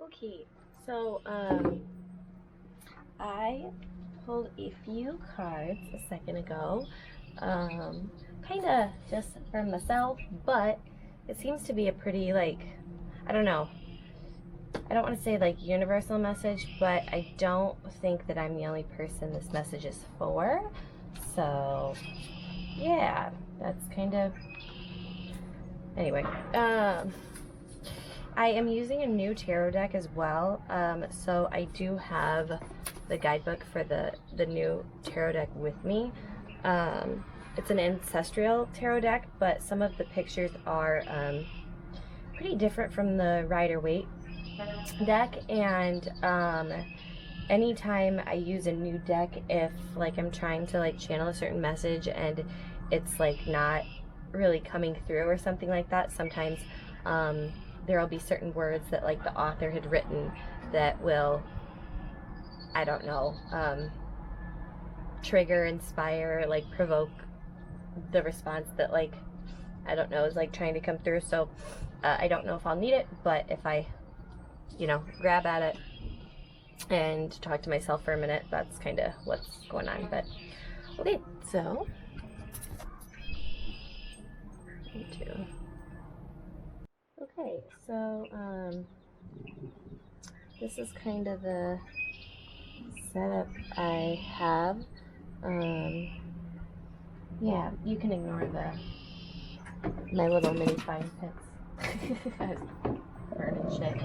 Okay, so I pulled a few cards a second ago, kind of just for myself, but it seems to be a pretty, I don't know, I don't want to say like universal message, but I don't think that I'm the only person this message is for. So, yeah, that's kind of, anyway. I am using a new tarot deck as well, so I do have the guidebook for the new tarot deck with me. It's an ancestral tarot deck, but some of the pictures are pretty different from the Rider-Waite deck, and anytime I use a new deck, if like I'm trying to like channel a certain message and it's like not really coming through or something like that, sometimes there'll be certain words that like the author had written that will, I don't know, trigger, inspire, like provoke the response that like, I don't know, is like trying to come through. So I don't know if I'll need it, but if I, grab at it and talk to myself for a minute, that's kind of what's going on. But okay, so okay, so this is kind of the setup I have. Yeah, you can ignore my little mini fine pits. Burning shit.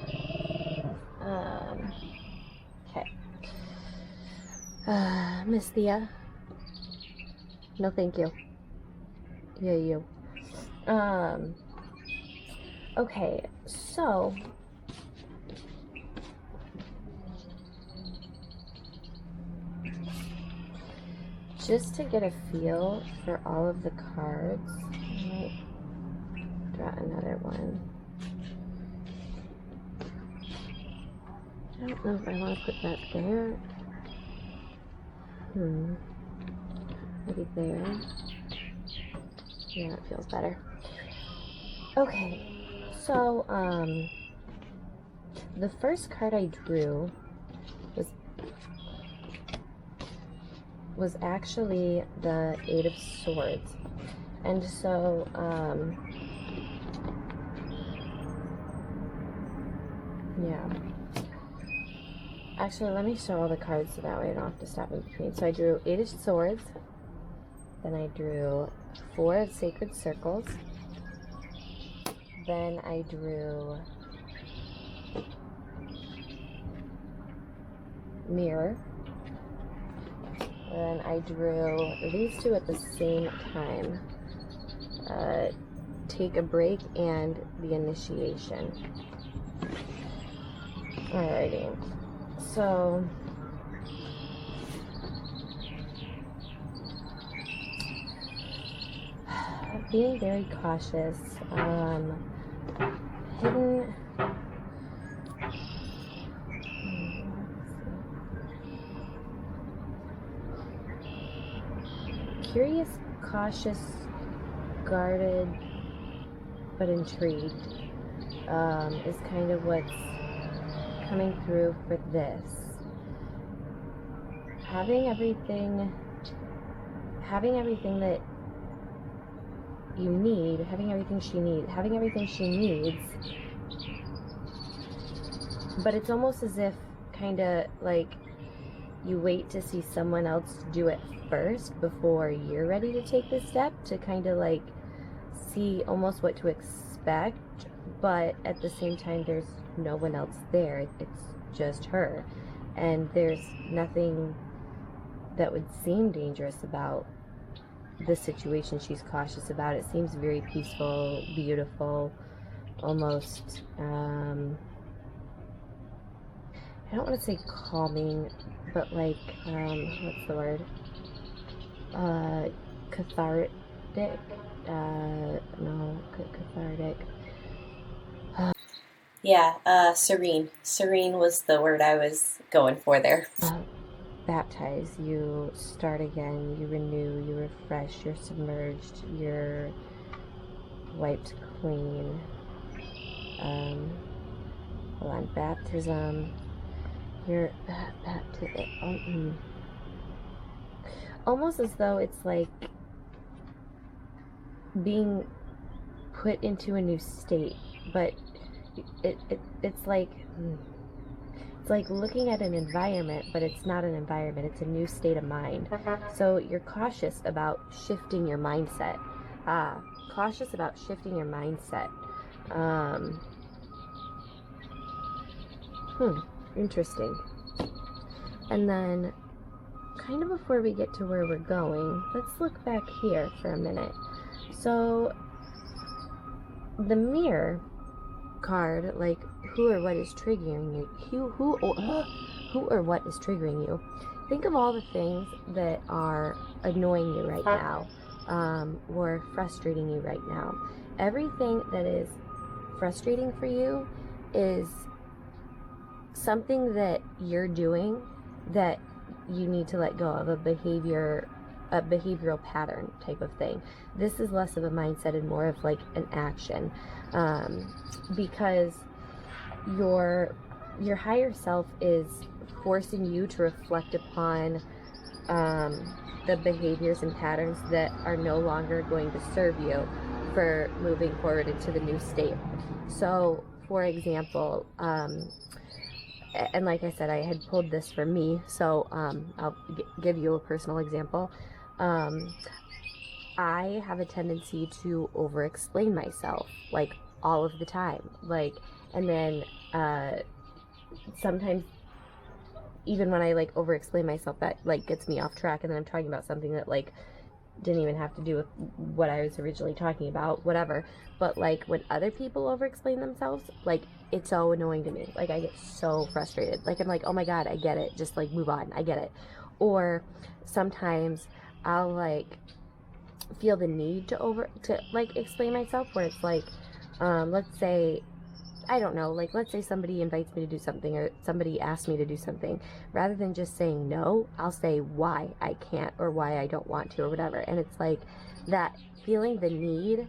Okay. Miss Thea. No, thank you. Yeah, you. Okay, so just to get a feel for all of the cards, I might draw another one. I don't know if I want to put that there. Maybe there. Yeah, it feels better. Okay, so the first card I drew was actually the Eight of Swords, and so yeah. Actually, let me show all the cards so that way I don't have to stop in between. So I drew Eight of Swords, then I drew Four of Sacred Circles, then I drew Mirror, and then I drew these two at the same time. Take a Break and the Initiation. Alrighty. So being very cautious, hidden, curious, cautious, guarded, but intrigued, is kind of what's coming through for this. Having everything that you need, having everything she needs, but it's almost as if kind of like you wait to see someone else do it first before you're ready to take this step, to kind of like see almost what to expect, but at the same time there's no one else there. It's just her, and there's nothing that would seem dangerous about the situation she's cautious about. It seems very peaceful, beautiful, almost I don't want to say calming, but like what's the word, cathartic, no, cathartic, yeah, serene was the word I was going for there. Baptize, you start again, you renew, you refresh, you're submerged, you're wiped clean. hold on, baptism, your almost as though it's like being put into a new state, but it's like looking at an environment, but it's not an environment, it's a new state of mind. So you're cautious about shifting your mindset. Cautious about shifting your mindset. Interesting. And then, kind of before we get to where we're going, let's look back here for a minute. So, the mirror card, like, who or what is triggering you? Who or what is triggering you? Think of all the things that are annoying you right now, or frustrating you right now. Everything that is frustrating for you is something that you're doing that you need to let go of, a behavioral pattern type of thing. This is less of a mindset and more of like an action, because your higher self is forcing you to reflect upon the behaviors and patterns that are no longer going to serve you for moving forward into the new state. So, for example, and like I said, I had pulled this for me, so I'll give you a personal example. I have a tendency to over-explain myself, like, all of the time. Like, and then sometimes, even when I, like, over-explain myself, that, like, gets me off track, and then I'm talking about something that, like, didn't even have to do with what I was originally talking about, whatever. But, like, when other people over-explain themselves, like, it's so annoying to me. Like, I get so frustrated. Like, I'm like, oh my god, I get it. Just, like, move on. I get it. Or sometimes I'll, like, feel the need to like, explain myself, where it's like, let's say, I don't know, like, let's say somebody invites me to do something, or somebody asks me to do something. Rather than just saying no, I'll say why I can't, or why I don't want to, or whatever. And it's like, that feeling the need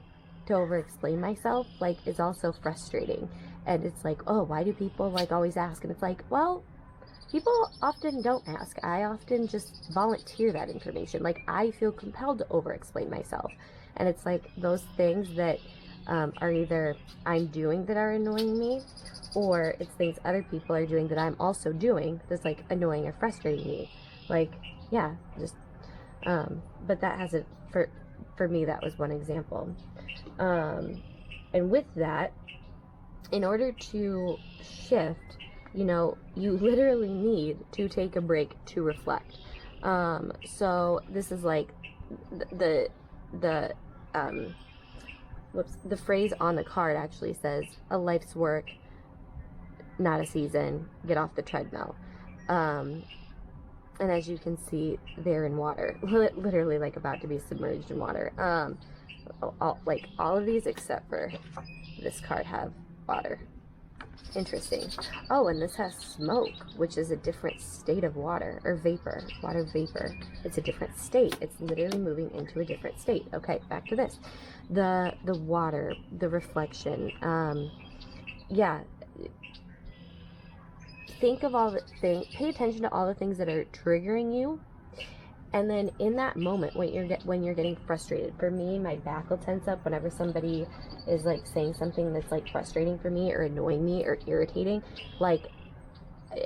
to over-explain myself, like, is also frustrating. And it's like, oh, why do people, like, always ask? And it's like, well, people often don't ask. I often just volunteer that information. Like, I feel compelled to over-explain myself. And it's like those things that are either I'm doing that are annoying me, or it's things other people are doing that I'm also doing that's, like, annoying or frustrating me. Like, yeah, just, but that has for me, that was one example. And with that, in order to shift, you literally need to take a break to reflect. So this is like the phrase on the card actually says, a life's work, not a season, get off the treadmill. And as you can see, they're in water, literally, like, about to be submerged in water. All of these except for this card have water. Interesting. Oh, and this has smoke, which is a different state of water, or vapor, water vapor. It's a different state. It's literally moving into a different state. Okay, back to this. The water, the reflection. Yeah. Think of all the things, pay attention to all the things that are triggering you. And then in that moment, when you're getting frustrated, for me, my back will tense up whenever somebody is, like, saying something that's, like, frustrating for me, or annoying me, or irritating. Like,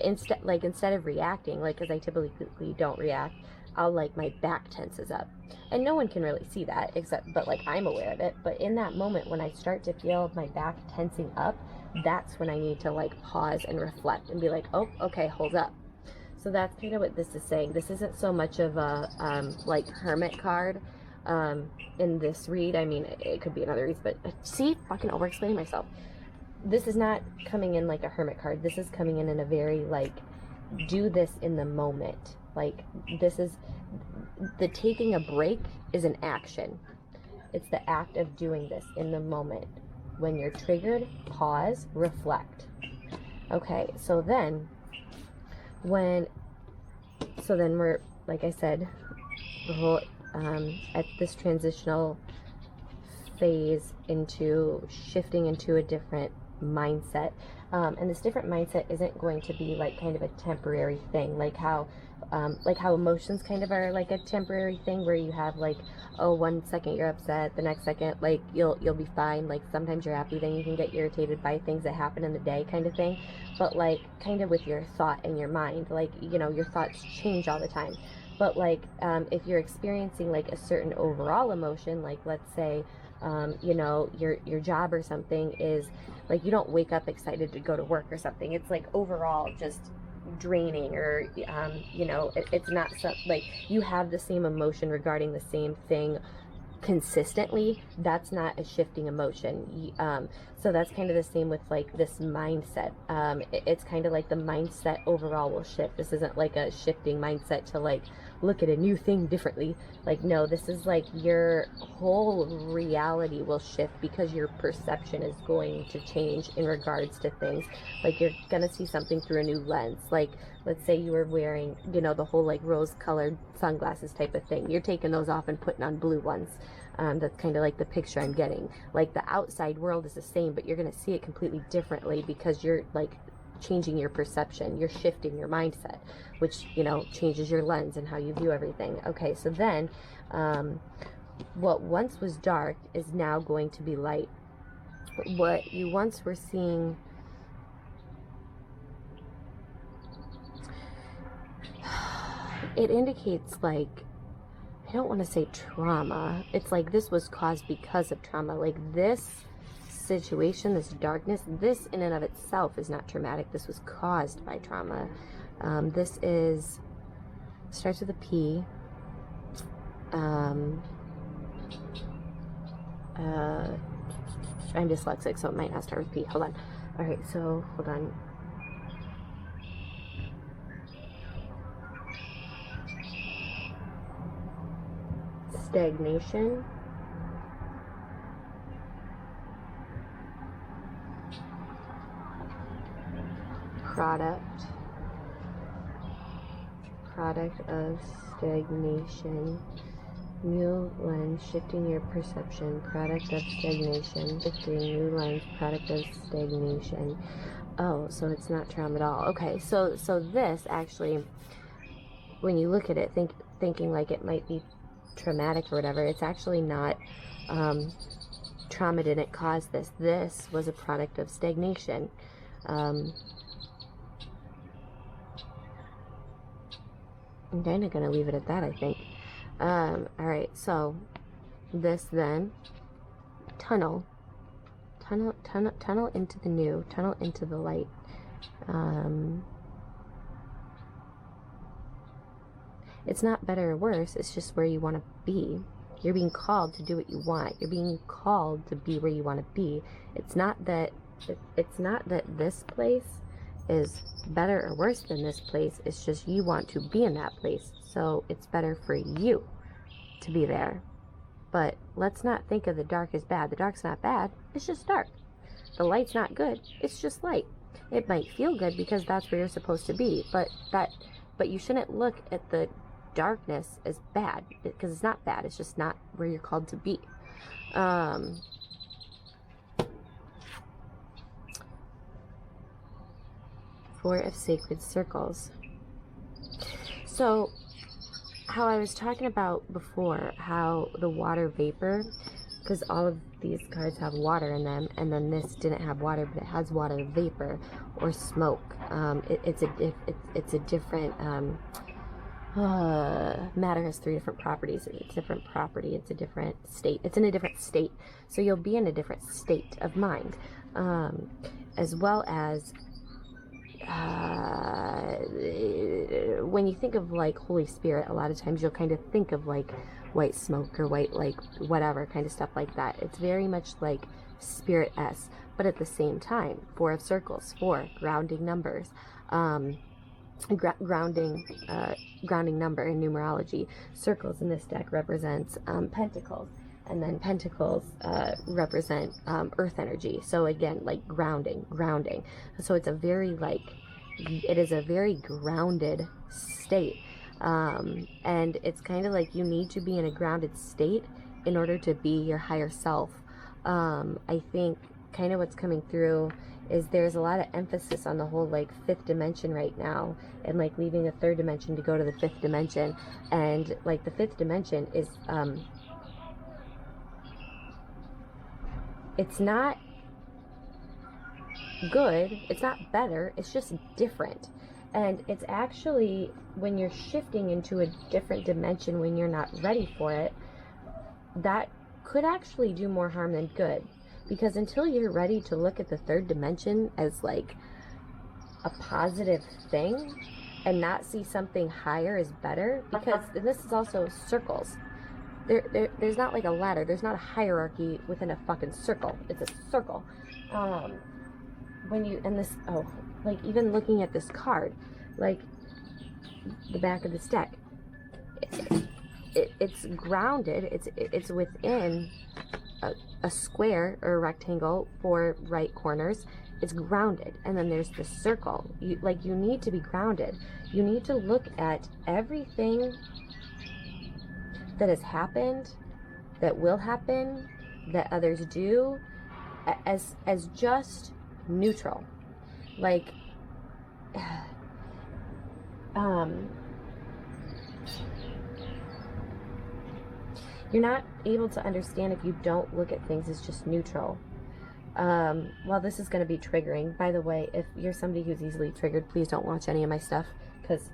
instead of reacting, like, because I typically don't react, I'll, like, my back tenses up, and no one can really see that but, like, I'm aware of it. But in that moment, when I start to feel my back tensing up, that's when I need to, like, pause and reflect and be like, oh, okay, hold up. So that's kind of what this is saying. This isn't so much of a, like, hermit card in this read. I mean, it could be another read, but see, fucking over-explaining myself. This is not coming in like a hermit card. This is coming in a very, like, do this in the moment. Like, this is, the taking a break is an action. It's the act of doing this in the moment. When you're triggered, pause, reflect. Okay, so then we're, like I said, the whole at this transitional phase into shifting into a different mindset. And this different mindset isn't going to be like kind of a temporary thing, like how emotions kind of are like a temporary thing, where you have like, oh, 1 second you're upset, the next second like you'll be fine. Like sometimes you're happy, then you can get irritated by things that happen in the day, kind of thing. But like kind of with your thought and your mind, like, you know, your thoughts change all the time. But like if you're experiencing like a certain overall emotion, like let's say you know, your job or something is like, you don't wake up excited to go to work or something. It's like overall just draining, or you know, it's not some, like you have the same emotion regarding the same thing consistently. That's not a shifting emotion. So that's kind of the same with like this mindset. It's kind of like the mindset overall will shift. This isn't like a shifting mindset to like look at a new thing differently. Like, no, this is like your whole reality will shift because your perception is going to change in regards to things. Like you're gonna see something through a new lens. Like let's say you were wearing, you know, the whole like rose colored sunglasses type of thing. You're taking those off and putting on blue ones. That's kind of like the picture I'm getting. Like the outside world is the same, but you're going to see it completely differently because you're like changing your perception. You're shifting your mindset, which, you know, changes your lens and how you view everything. Okay, so then what once was dark is now going to be light. What you once were seeing, it indicates like, I don't want to say trauma. It's like this was caused because of trauma. Like this situation, this darkness, this in and of itself is not traumatic. This was caused by trauma. This is, starts with a P. I'm dyslexic, so it might not start with P. Hold on. All right, so hold on. Stagnation, product of stagnation, new lens, shifting your perception, product of stagnation, shifting new lens, product of stagnation. Oh, so it's not trauma at all. Okay, so this actually, when you look at it, thinking like it might be traumatic or whatever, it's actually not. Trauma didn't cause this. This was a product of stagnation. I'm kind of going to leave it at that, I think. All right, so this then, tunnel into the new, tunnel into the light. It's not better or worse, it's just where you want to be. You're being called to do what you want. You're being called to be where you want to be. It's not that this place is better or worse than this place. It's just you want to be in that place. So it's better for you to be there. But let's not think of the dark as bad. The dark's not bad. It's just dark. The light's not good. It's just light. It might feel good because that's where you're supposed to be. But you shouldn't look at the darkness as bad, because it's not bad. It's just not where you're called to be. Four of Sacred Circles. So how I was talking about before, how the water vapor, because all of these cards have water in them, and then this didn't have water, but it has water vapor or smoke. It's a different matter has 3 different properties. It's a different property. It's a different state. It's in a different state. So you'll be in a different state of mind, as well as when you think of like Holy Spirit, a lot of times you'll kind of think of like white smoke or white, like whatever kind of stuff like that. It's very much like Spirit-esque, but at the same time, 4 of Circles, 4 grounding numbers. Grounding number in numerology. Circles in this deck represents pentacles, and then pentacles represent earth energy. So again, like grounding. So it's a very it is a very grounded state, and it's kind of like you need to be in a grounded state in order to be your higher self. I think kind of what's coming through is there's a lot of emphasis on the whole like fifth dimension right now, and like leaving the third dimension to go to the fifth dimension. And like the fifth dimension is it's not good, it's not better, it's just different. And it's actually, when you're shifting into a different dimension when you're not ready for it, that could actually do more harm than good. Because until you're ready to look at the third dimension as like a positive thing and not see something higher as better, because this is also circles. There's not like a ladder, there's not a hierarchy within a fucking circle. It's a circle. When you, and this, oh, like even looking at this card, like the back of this deck, it's grounded, it's within a square or a rectangle, 4 right corners. It's grounded, and then there's the circle. You need to be grounded. You need to look at everything that has happened, that will happen, that others do, as just neutral. Like you're not able to understand if you don't look at things as just neutral. Well, this is going to be triggering. By the way, if you're somebody who's easily triggered, please don't watch any of my stuff, because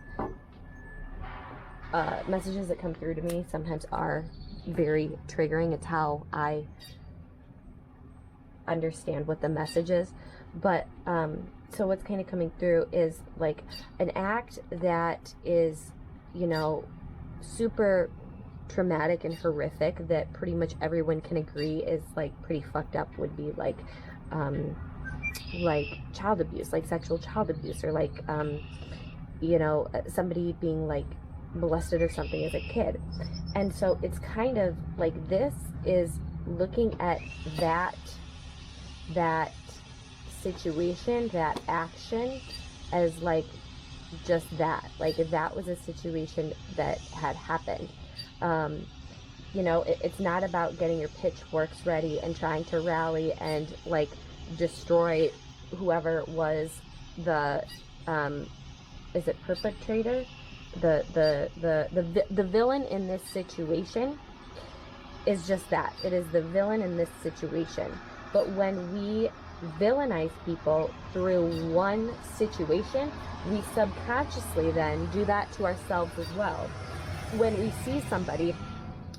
messages that come through to me sometimes are very triggering. It's how I understand what the message is. But so what's kind of coming through is like an act that is, you know, super traumatic and horrific, that pretty much everyone can agree is like pretty fucked up, would be like child abuse, like sexual child abuse, or like you know, somebody being like molested or something as a kid. And so it's kind of like, this is looking at that situation, that action, as like just that, like if that was a situation that had happened. You know, it's not about getting your pitchforks ready and trying to rally and like destroy whoever was the is it perpetrator, the villain in this situation. Is just that, it is the villain in this situation. But when we villainize people through one situation, we subconsciously then do that to ourselves as well. When we see somebody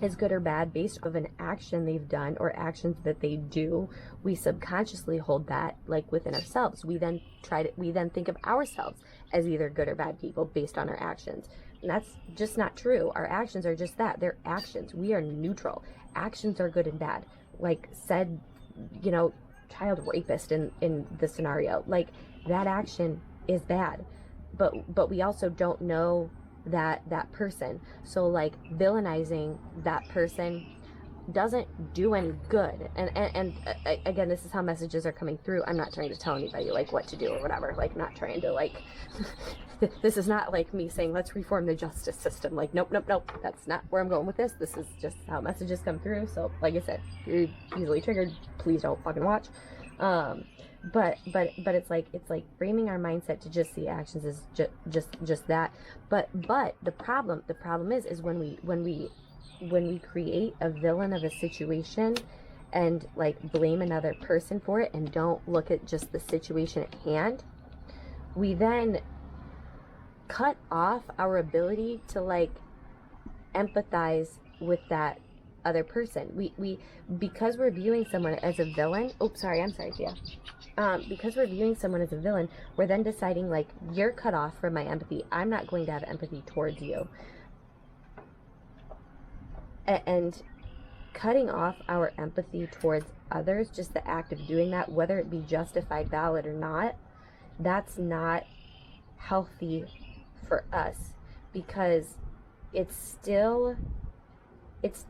as good or bad based on an action they've done or actions that they do, we subconsciously hold that like within ourselves. We then think of ourselves as either good or bad people based on our actions. And that's just not true. Our actions are just that. They're actions. We are neutral. Actions are good and bad. Like said, you know, child rapist in the scenario, like that action is bad, but we also don't know that person. So like villainizing that person doesn't do any good. And again, this is how messages are coming through. I'm not trying to tell anybody like what to do or whatever, like not trying to like this is not like me saying let's reform the justice system. Like nope, that's not where I'm going with this. This is just how messages come through. So like I said, if you're easily triggered, please don't fucking watch. But it's like framing our mindset to just see actions as just that. But the problem is when we create a villain of a situation and like blame another person for it and don't look at just the situation at hand, we then cut off our ability to like empathize with that other person. We because we're viewing someone as a villain. Oh, sorry, I'm sorry, Tia. Because we're viewing someone as a villain, we're then deciding like, you're cut off from my empathy. I'm not going to have empathy towards you. And cutting off our empathy towards others, just the act of doing that, whether it be justified, valid or not, that's not healthy for us, because it's still it's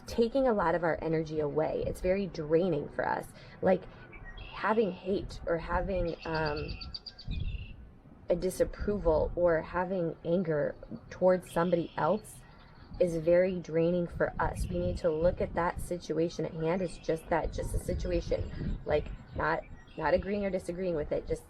taking a lot of our energy away. It's very draining for us. Like having hate or having a disapproval or having anger towards somebody else is very draining for us. We need to look at that situation at hand as just that, just a situation. Like not not agreeing or disagreeing with it, just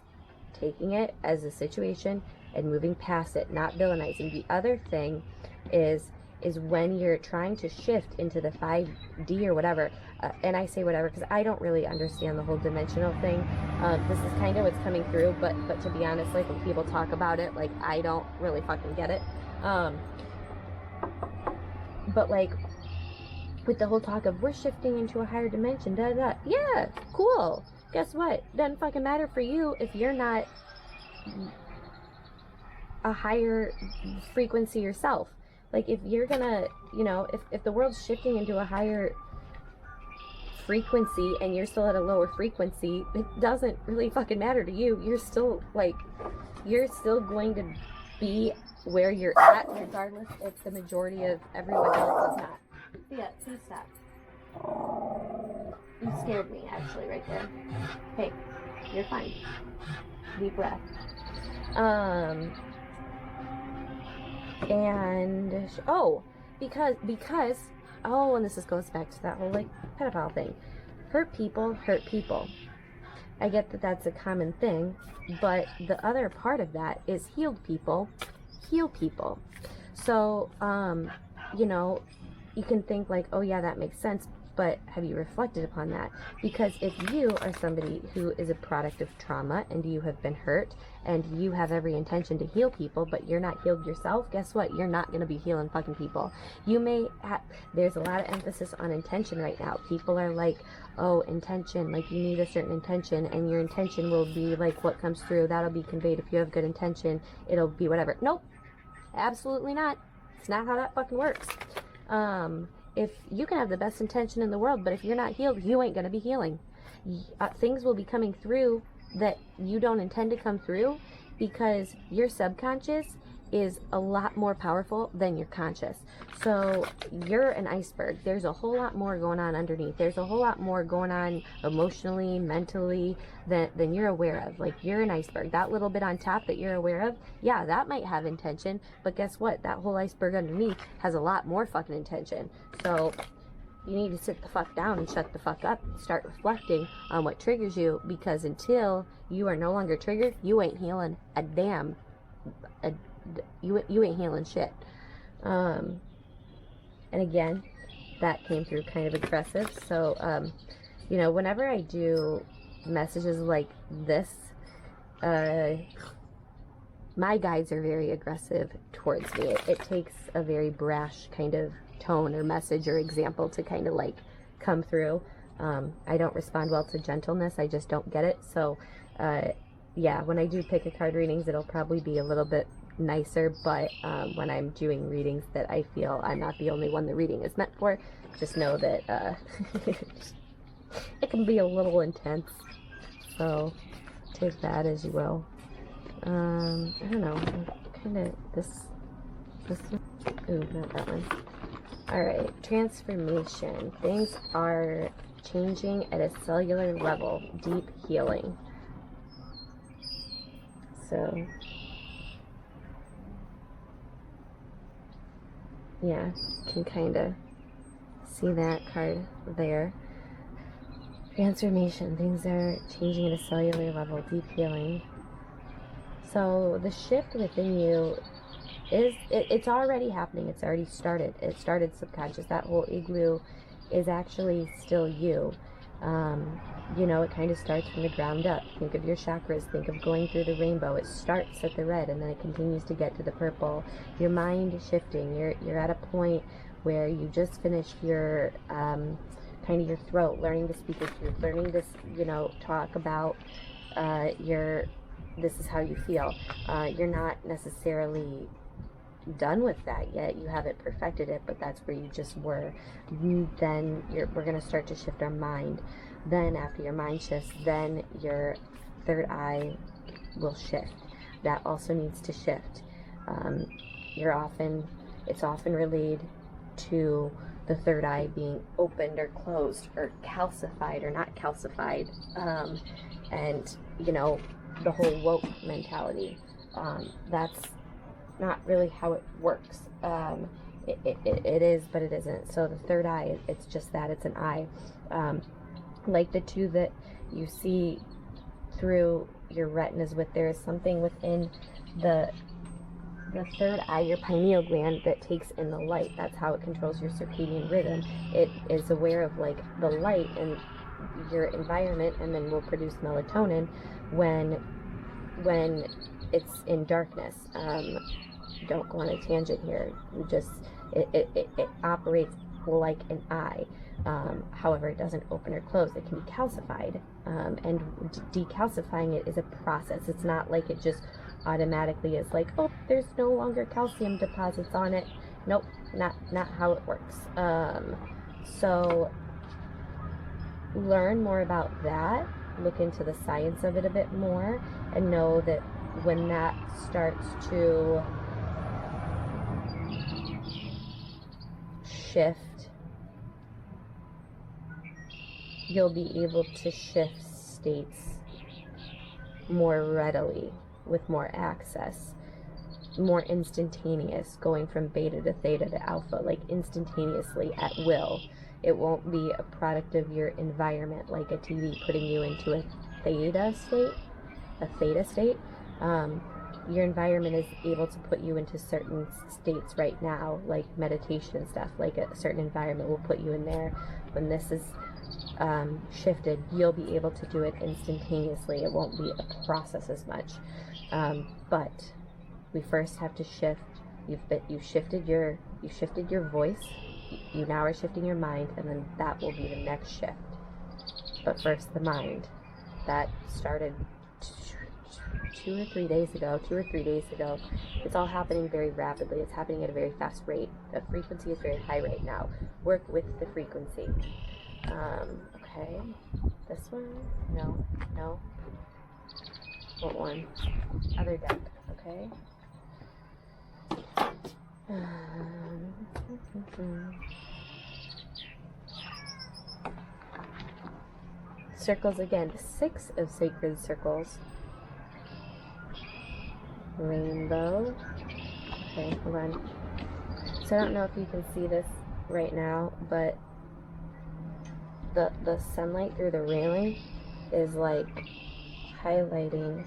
taking it as a situation and moving past it, not villainizing. The other thing is when you're trying to shift into the 5D or whatever, and I say whatever because I don't really understand the whole dimensional thing. This is kind of what's coming through, but to be honest, like when people talk about it, like I don't really fucking get it. But like with the whole talk of we're shifting into a higher dimension, da da, yeah, cool. Guess what? Doesn't fucking matter for you if you're not a higher frequency yourself. Like if you're gonna, you know, if the world's shifting into a higher frequency and you're still at a lower frequency, it doesn't really fucking matter to you. You're still like, you're still going to be where you're at regardless if the majority of everyone else is not. Yeah, please stop. You scared me actually right there. Hey, you're fine. Deep breath. And because and this goes back to that whole like pedophile thing. Hurt people hurt people. I get that that's a common thing, but the other part of that is healed people heal people. So you know, you can think like, oh yeah, that makes sense, but have you reflected upon that? Because if you are somebody who is a product of trauma and you have been hurt and you have every intention to heal people, but you're not healed yourself, guess what? You're not going to be healing fucking people. You may have, there's a lot of emphasis on intention right now. People are like, oh, intention, like you need a certain intention and your intention will be like what comes through. That'll be conveyed. If you have good intention, it'll be whatever. Nope, absolutely not. It's not how that fucking works. If you can have the best intention in the world, but if you're not healed, you ain't going to be healing. Things will be coming through that you don't intend to come through because your subconscious is a lot more powerful than your conscious. So you're an iceberg. There's a whole lot more going on underneath. There's a whole lot more going on emotionally, mentally than you're aware of. Like you're an iceberg. That little bit on top that you're aware of, yeah, that might have intention, but guess what? That whole iceberg underneath has a lot more fucking intention. So you need to sit the fuck down and shut the fuck up. Start reflecting on what triggers you, because until you are no longer triggered, you ain't healing a damn. You ain't healing shit. And again, that came through kind of aggressive. So, you know, whenever I do messages like this, my guides are very aggressive towards me. It takes a very brash kind of tone or message or example to kind of like come through. I don't respond well to gentleness. I just don't get it. So, yeah, when I do pick a card readings, it'll probably be a little bit nicer, but when I'm doing readings that I feel I'm not the only one the reading is meant for, just know that it can be a little intense. So take that as you will. I don't know, kind of this one. Ooh, not that one. Alright, transformation. Things are changing at a cellular level. Deep healing. So yeah, can kind of see that card there. Transformation. Things are changing at a cellular level. Deep healing. So the shift within you is, it's already happening. It's already started. It started subconscious. That whole igloo is actually still you. You know, it kind of starts from the ground up. Think of your chakras. Think of going through the rainbow. It starts at the red and then it continues to get to the purple. Your mind is shifting. You're at a point where you just finished your kind of your throat, learning to speak your truth, learning to, you know, talk about this is how you feel. You're not necessarily done with that yet. You haven't perfected it, but that's where you just were. Then we're going to start to shift our mind. Then after your mind shifts, then your third eye will shift. That also needs to shift. It's often relayed to the third eye being opened or closed or calcified or not calcified. And, you know, the whole woke mentality. That's not really how it works. It is, but it isn't. So the third eye, it's just that, it's an eye. Like the two that you see through your retinas. There is something within the third eye, your pineal gland, that takes in the light. That's how it controls your circadian rhythm. It is aware of like the light and your environment, and then will produce melatonin when it's in darkness. Don't go on a tangent here. It operates like an eye. However, it doesn't open or close. It can be calcified, and decalcifying it is a process. It's not like it just automatically is like, oh, there's no longer calcium deposits on it. Nope, not how it works. So learn more about that, look into the science of it a bit more, and know that when that starts to shift, you'll be able to shift states more readily, with more access, more instantaneous, going from beta to theta to alpha, like instantaneously at will. It won't be a product of your environment, like a TV putting you into a theta state. Your environment is able to put you into certain states right now, like meditation and stuff. Like a certain environment will put you in there. When this is shifted, you'll be able to do it instantaneously. It won't be a process as much. But we first have to shift. You've shifted your voice. You now are shifting your mind, and then that will be the next shift. But first, the mind. That started 2 or 3 days ago. It's all happening very rapidly. It's happening at a very fast rate. The frequency is very high right now. Work with the frequency. Okay. This one? No. What one? Other deck. Okay. Circles again. 6 of sacred circles. Rainbow. Okay, hold on. So I don't know if you can see this right now, but the sunlight through the railing is like highlighting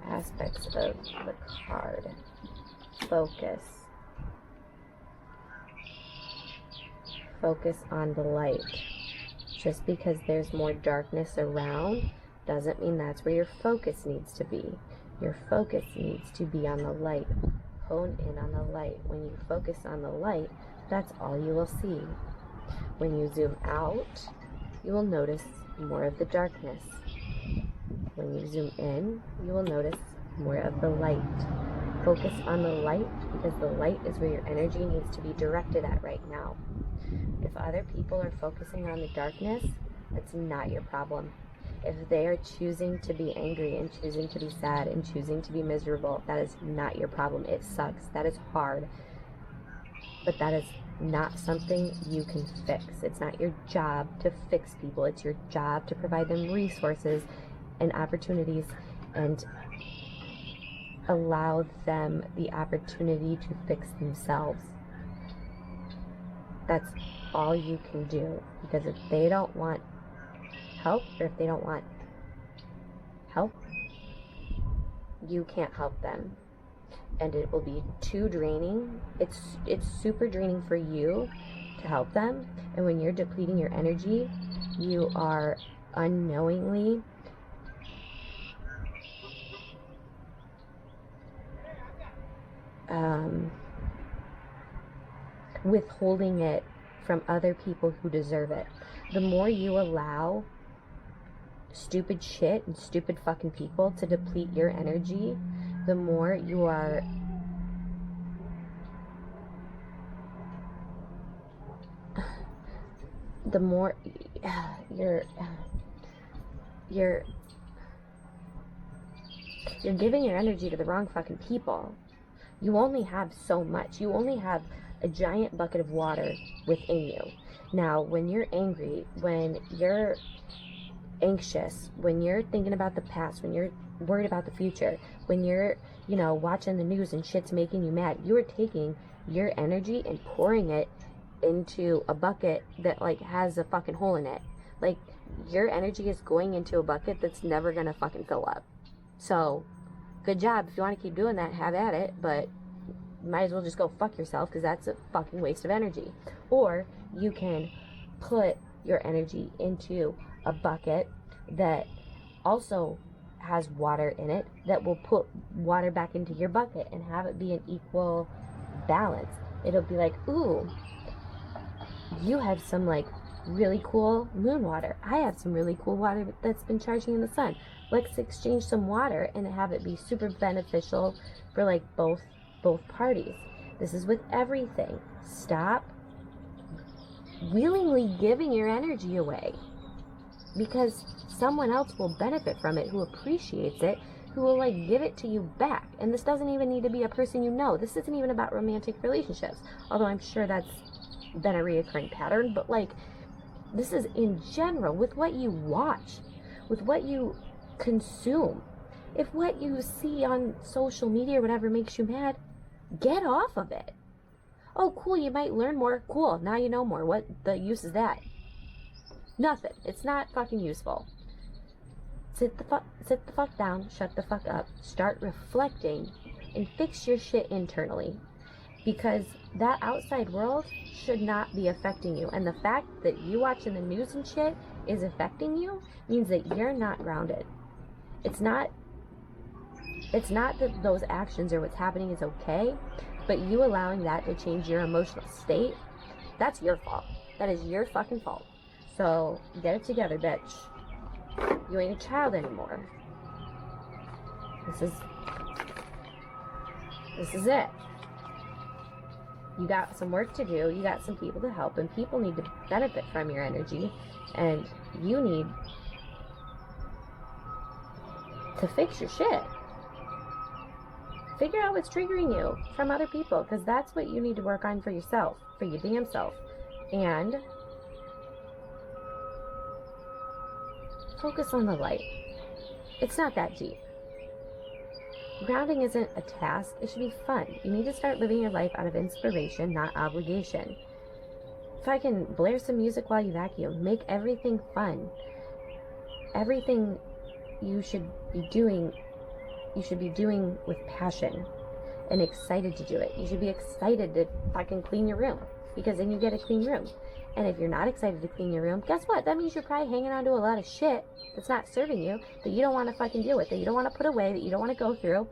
aspects of the card. Focus. Focus on the light. Just because there's more darkness around doesn't mean that's where your focus needs to be. Your focus needs to be on the light. Hone in on the light. When you focus on the light, that's all you will see. When you zoom out, you will notice more of the darkness. When you zoom in, you will notice more of the light. Focus on the light, because the light is where your energy needs to be directed at right now. If other people are focusing on the darkness, that's not your problem. If they are choosing to be angry and choosing to be sad and choosing to be miserable, that is not your problem. It sucks. That is hard. But that is not something you can fix. It's not your job to fix people. It's your job to provide them resources and opportunities and allow them the opportunity to fix themselves. That's all you can do. Because if they don't want help, or if they don't want help, you can't help them. And it will be too draining. It's super draining for you to help them. And when you're depleting your energy, you are unknowingly withholding it from other people who deserve it. The more you allow stupid shit and stupid fucking people to deplete your energy, the more you are you're giving your energy to the wrong fucking people. You only have so much. You only have a giant bucket of water within you. Now, when you're angry, when you're anxious, when you're thinking about the past, when you're worried about the future, when you're, watching the news and shit's making you mad, you are taking your energy and pouring it into a bucket that, has a fucking hole in it. Like, your energy is going into a bucket that's never gonna fucking fill up. So, good job. If you want to keep doing that, have at it, but you might as well just go fuck yourself, because that's a fucking waste of energy. Or you can put your energy into a bucket that also has water in it, that will put water back into your bucket and have it be an equal balance. It'll be like, ooh, you have some like really cool moon water. I have some really cool water that's been charging in the sun. Let's exchange some water and have it be super beneficial for like both parties. This is with everything. Stop willingly giving your energy away, because someone else will benefit from it, who appreciates it, who will like give it to you back. And this doesn't even need to be a person you know. This isn't even about romantic relationships, although I'm sure that's been a reoccurring pattern. But like, this is in general, with what you watch, with what you consume. If what you see on social media or whatever makes you mad, get off of it. Oh, cool, you might learn more. Cool, now you know more. What the use is that? Nothing. It's not fucking useful. Sit the fuck down, shut the fuck up, start reflecting, and fix your shit internally. Because that outside world should not be affecting you. And the fact that you watching the news and shit is affecting you means that you're not grounded. It's not that those actions or what's happening is okay, but you allowing that to change your emotional state, that's your fault. That is your fucking fault. So get it together, bitch. You ain't a child anymore. This is it. You got some work to do. You got some people to help, and people need to benefit from your energy, and you need to fix your shit. Figure out what's triggering you from other people, because that's what you need to work on for yourself, for your damn self. And focus on the light. It's not that deep. Grounding isn't a task, it should be fun. You need to start living your life out of inspiration, not obligation. If I can blare some music while you vacuum, make everything fun. Everything you should be doing with passion and excited to do it. You should be excited to fucking clean your room, because then you get a clean room. And if you're not excited to clean your room, guess what? That means you're probably hanging on to a lot of shit that's not serving you, that you don't want to fucking deal with, that you don't want to put away, that you don't want to go through.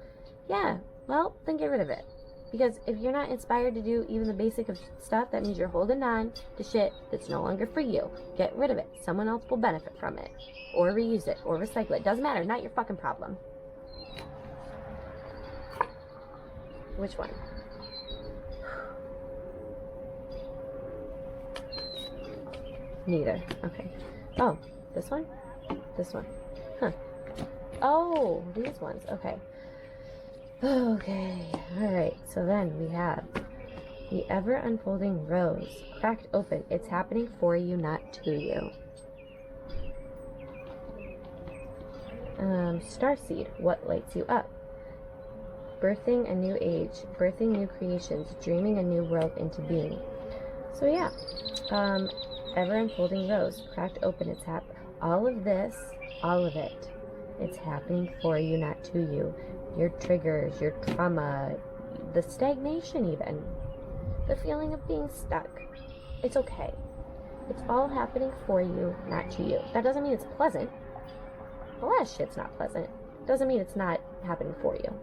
Yeah, well, then get rid of it. Because if you're not inspired to do even the basic of stuff, that means you're holding on to shit that's no longer for you. Get rid of it. Someone else will benefit from it. Or reuse it. Or recycle it. Doesn't matter. Not your fucking problem. Which one? Neither. Okay. Oh, this one? This one. Huh. Oh, these ones. Okay. Okay. Alright. So then we have the ever unfolding rose. Cracked open. It's happening for you, not to you. Starseed. What lights you up? Birthing a new age. Birthing new creations. Dreaming a new world into being. So yeah. Ever unfolding rose, cracked open, it's all of this, all of it, it's happening for you, not to you. Your triggers, your trauma, the stagnation even, the feeling of being stuck, it's okay. It's all happening for you, not to you. That doesn't mean it's pleasant. A lot of shit's not pleasant. Doesn't mean it's not happening for you.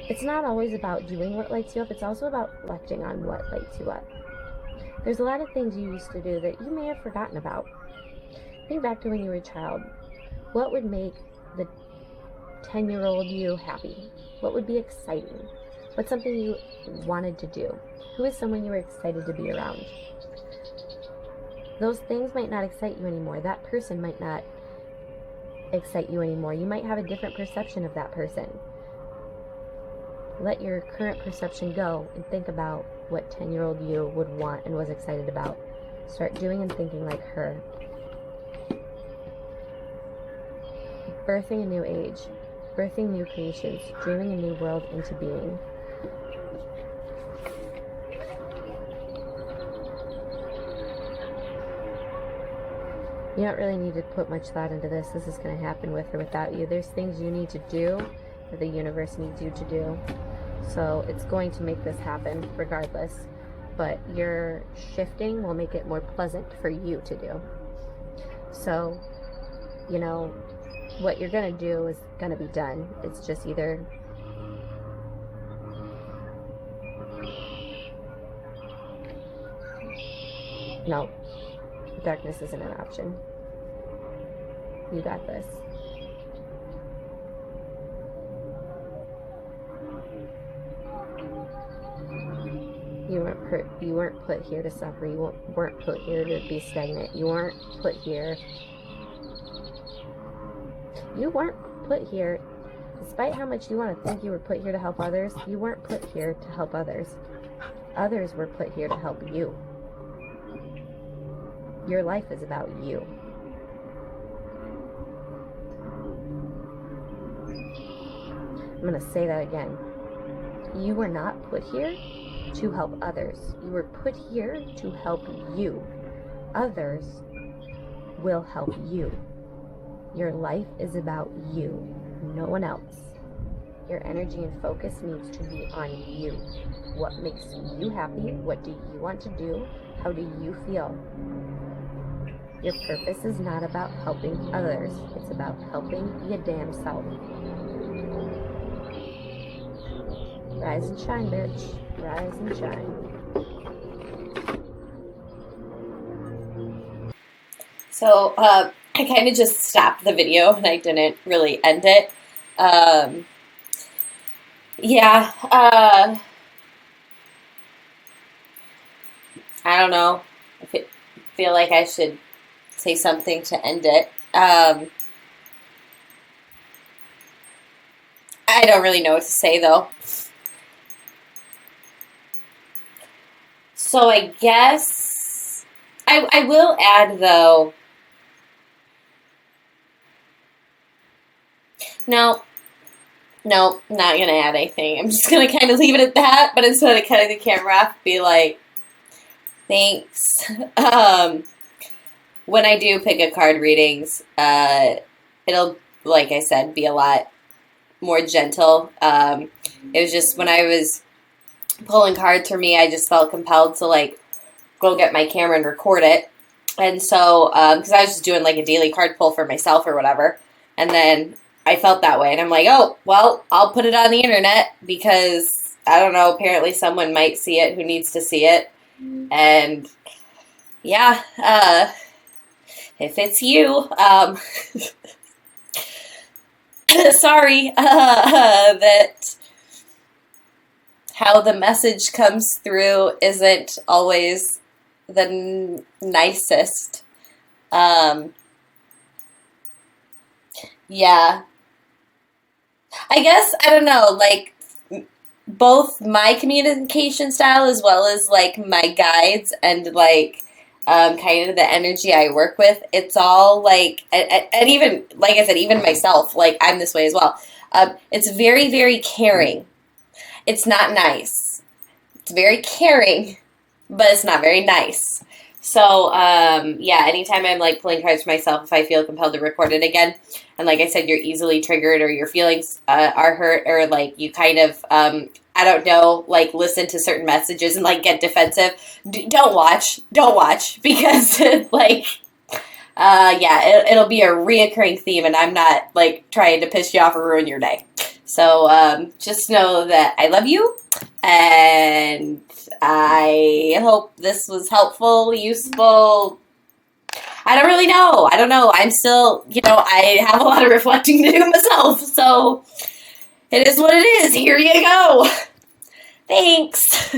It's not always about doing what lights you up, it's also about reflecting on what lights you up. There's a lot of things you used to do that you may have forgotten about. Think back to when you were a child. What would make the 10-year-old you happy? What would be exciting? What's something you wanted to do? Who is someone you were excited to be around? Those things might not excite you anymore. That person might not excite you anymore. You might have a different perception of that person. Let your current perception go and think about what 10-year-old you would want and was excited about. Start doing and thinking like her. Birthing a new age. Birthing new creations. Dreaming a new world into being. You don't really need to put much thought into this. This is going to happen with or without you. There's things you need to do that the universe needs you to do. So it's going to make this happen regardless. But your shifting will make it more pleasant for you to do. So, you know, what you're going to do is going to be done. It's just either no, darkness isn't an option. You got this. You weren't put here to suffer. You weren't put here to be stagnant. You weren't put here. You weren't put here, despite how much you want to think you were put here to help others, you weren't put here to help others. Others were put here to help you. Your life is about you. I'm going to say that again. You were not put here to help others. You were put here to help you. Others will help you. Your life is about you, no one else. Your energy and focus needs to be on you. What makes you happy? What do you want to do? How do you feel? Your purpose is not about helping others. It's about helping your damn self. Rise and shine, bitch. Rise and shine. So, I kind of just stopped the video and I didn't really end it. Yeah, I don't know. I feel like I should say something to end it. I don't really know what to say, though. So I guess I will add, though. No, not going to add anything. I'm just going to kind of leave it at that, but instead of cutting the camera off, be like, thanks. When I do pick a card readings, it'll, like I said, be a lot more gentle. It was just when I was pulling cards for me, I just felt compelled to, like, go get my camera and record it. And so, because I was just doing, like, a daily card pull for myself or whatever. And then I felt that way. And I'm like, oh, well, I'll put it on the internet because, I don't know, apparently someone might see it who needs to see it. And, yeah, if it's you, sorry, that how the message comes through isn't always the nicest. Yeah. I guess, I don't know, like, both my communication style as well as, like, my guides and, like, kind of the energy I work with, it's all, like, and even, like I said, even myself, like, I'm this way as well. It's very, very caring. It's not nice. It's very caring, but it's not very nice. So, yeah, anytime I'm, like, pulling cards for myself, if I feel compelled to record it again, and like I said, you're easily triggered or your feelings are hurt or, like, you kind of, I don't know, like, listen to certain messages and, like, get defensive, don't watch, because, like, yeah, it'll be a reoccurring theme, and I'm not, like, trying to piss you off or ruin your day. So, just know that I love you, and I hope this was helpful, useful. I don't really know. I don't know. I'm still, I have a lot of reflecting to do myself, so it is what it is. Here you go. Thanks.